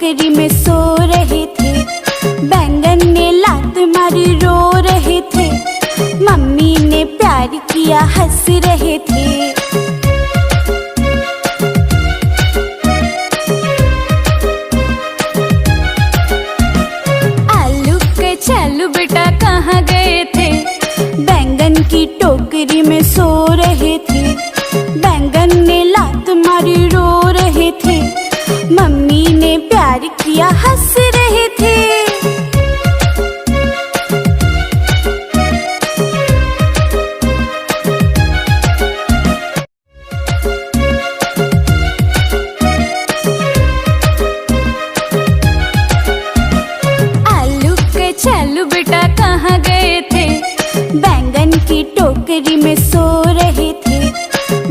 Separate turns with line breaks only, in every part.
टोकरी में सो रहे थे। बैंगन ने लात मारी रो रहे थे। मम्मी ने प्यार किया हंस रहे थे। आलू के चालू बेटा कहाँ गए थे? बैंगन की टोकरी में सो रहे थे। बैंगन ने लात मारी रो रहे थे। मम्मी ने प्यार किया हंस रहे थे। आलू के चालू बेटा कहाँ गए थे? बैंगन की टोकरी में सो रहे थे।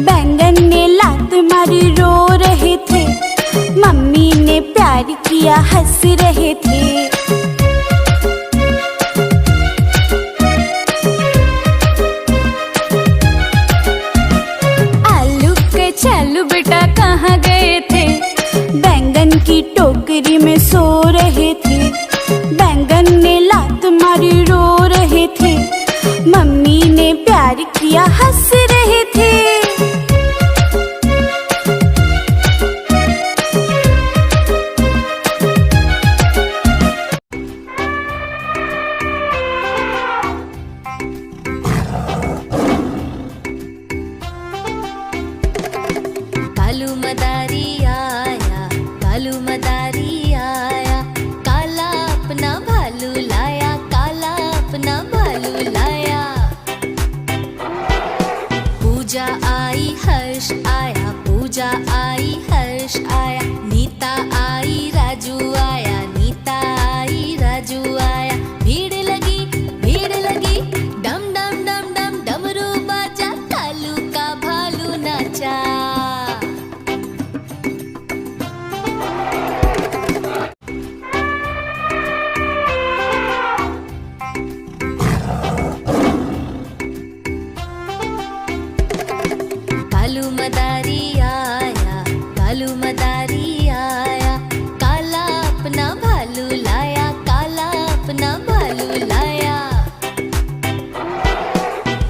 बैंगन ने लात मारी रो रहे थे। मम्मी ने प्यार किया हंस रहे थे। आलू के चालू बेटा कहाँ गए थे? बैंगन की टोकरी में सो रहे थे। बैंगन ने लात मारी रो रहे थे। मम्मी ने प्यार किया हंस रहे थे।
कालू मदारी आया, कालू मदारी आया। काला अपना भालू लाया, काला अपना भालू लाया। पूजा आई हर्ष आया, पूजा आई हर्ष आया। नीता आई राजू आया, नीता आई राजू आया। भीड़ लगी डम डम डम डम डमरू बाजा। कालू का भालू नाचा। कालू मदारी आया, कालू मदारी आया। काला अपना भालू लाया, काला अपना भालू लाया।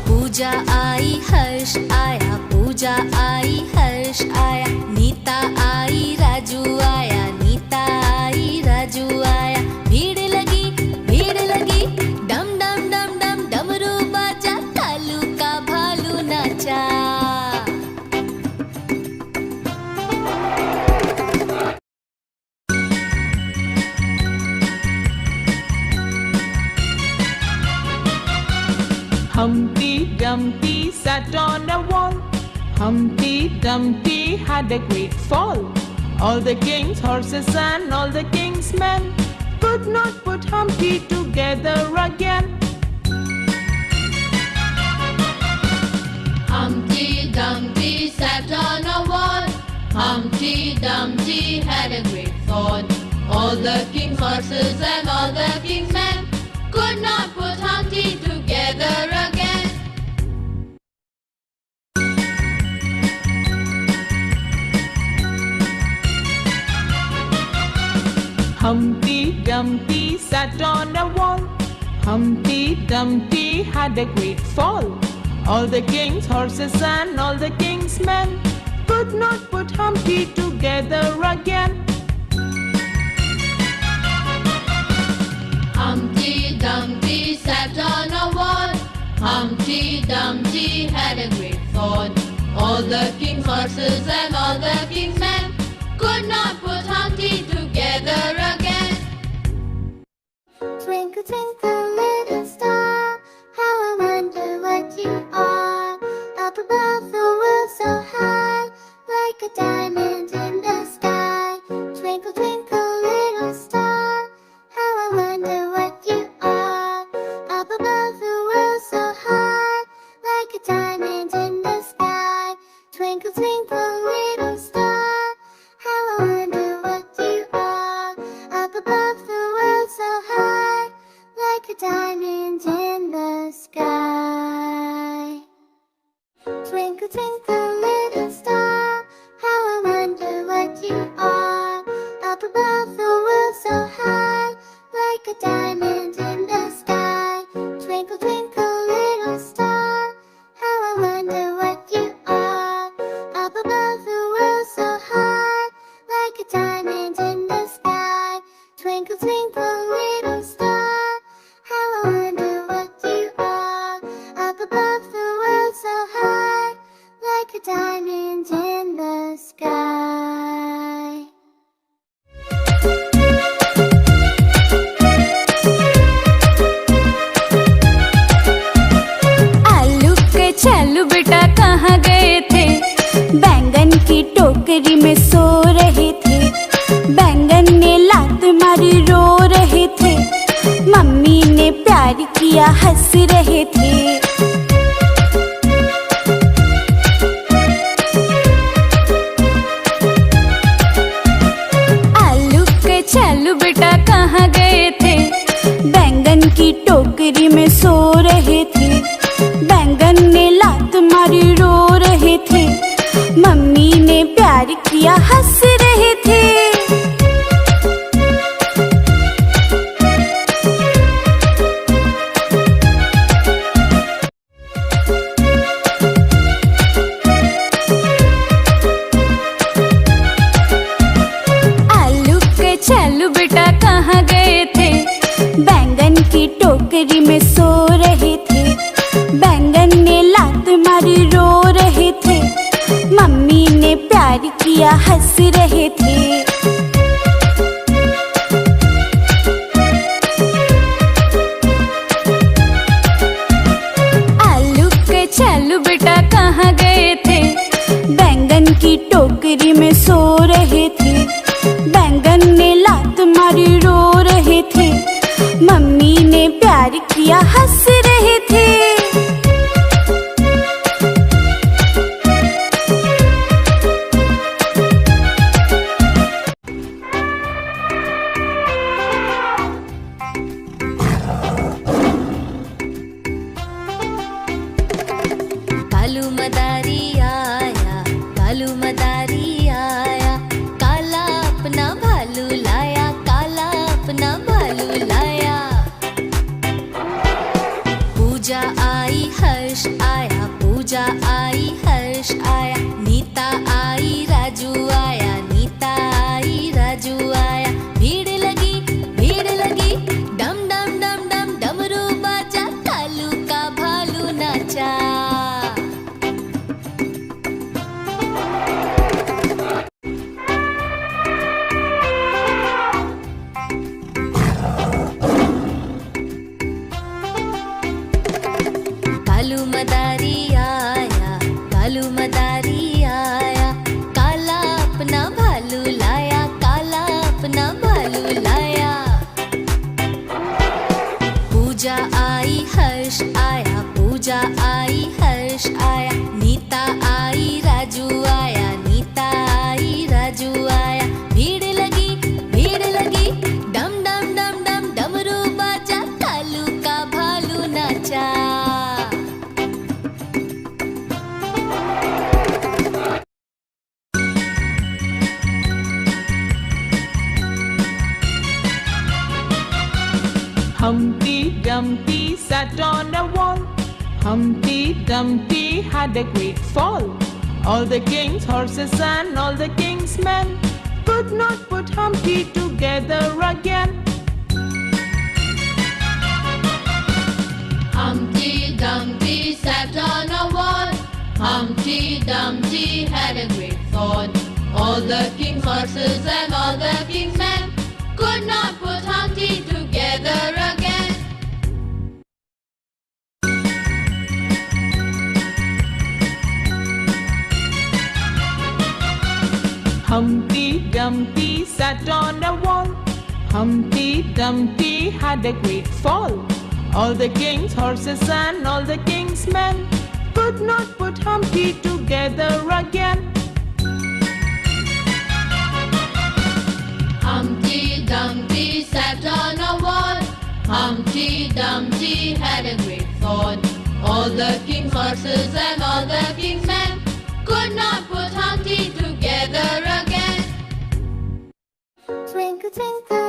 पूजा आई हर्ष आया, पूजा आई हर्ष आया। नीता आई राजू आया, नीता आई राजू आया। भीड़ लगी डम डम डम डम डमरू बाजा। कालू का भालू नाचा।
Humpty Dumpty sat on a wall. Humpty Dumpty had a great fall. All the king's horses and all the king's men could not put Humpty together again.
Humpty Dumpty sat on a wall. Humpty Dumpty had a great fall. All the king's horses and all the king's men could not put Humpty together again.
Humpty Dumpty sat on a wall. Humpty Dumpty had a great fall. All the king's horses and all the king's men could not put Humpty together again.
Humpty Dumpty sat on a wall. Humpty Dumpty had a great fall. All the king's horses and all the king's men could not put Humpty together again.
Twinkle, twinkle, little star, how I wonder what you are. Up above the world so high, like a diamond in the sky. Twinkle, twinkle, little star, how I wonder what you are. Up above the world so high, like a diamond in the sky. Twinkle, twinkle, little star, how I wonder what you are. Up above the world so high, like a diamond in the sky. Twinkle, twinkle, little star, how I wonder what you are. Up above the like a diamond in the sky. Twinkle, twinkle, little star, how I wonder what you are. Up above the world so high, like a diamond in the sky. Twinkle, twinkle, little star, how I wonder what you are. Up above the world so high, like a diamond in the sky.
आलू के छल्लू बेटा कहाँ गए थे? बैंगन की टोकरी में सो रहे थे। बैंगन ने लात मारी रो रहे थे। मम्मी ने प्यार किया हंस रहे थे। आलू के छल्लू बेटा कहाँ गए थे? बैंगन की टोकरी में सो रहे थे। बैंगन ने लात मारी रो रहे थे। मम्मी ने प्यार किया हंस रहे थे। आलू के छल्लू बेटा कहाँ गए थे? बैंगन की टोकरी में सो रहे थे। बैंगन ने लात मारी रो रहे थे। मम्मी ने प्यार किया हंस रहे थे। आलू के छल्लू बेटा कहाँ गए थे? बैंगन की टोकरी में सो रहे थे। बैंगन ने लात मारी रो रहे थे। मम्मी ने प्यार किया हंस रहे थे।
कालू मदारी आया, कालू मदारी आया, काला अपना भालू लाया, काला अपना भालू लाया। पूजा आई हर्ष आया, पूजा आई हर्ष आया, नीता आई राजू आया, नीता आई राजू आया। भीड़ लगी डम डम डम डम डमरू बाजा, कालू का भालू नाचा। कालू मदारी आया, कालू मदारी आया, काला अपना भालू लाया, काला अपना भालू लाया। पूजा आई हर्ष आया, पूजा आई हर्ष आया, नीता आई राजू आया, नीता आई राजू आया। भीड़ लगी डम डम डम डम डमरू बाजा, कालू का भालू नाचा।
Humpty Dumpty sat on a wall. Humpty Dumpty had a great fall. All the king's horses and all the king's men could not put Humpty together again.
Humpty Dumpty sat on a wall. Humpty Dumpty had a great fall. All the king's horses and all the king's men could not put Humpty together again.
Humpty Dumpty sat on a wall. Humpty Dumpty had a great fall. All the king's horses and all the king's men could not put Humpty together again.
Humpty Dumpty sat on a wall. Humpty Dumpty had a great fall. All the king's horses and all the king's men could not put Humpty together again.
Twinkle, twinkle,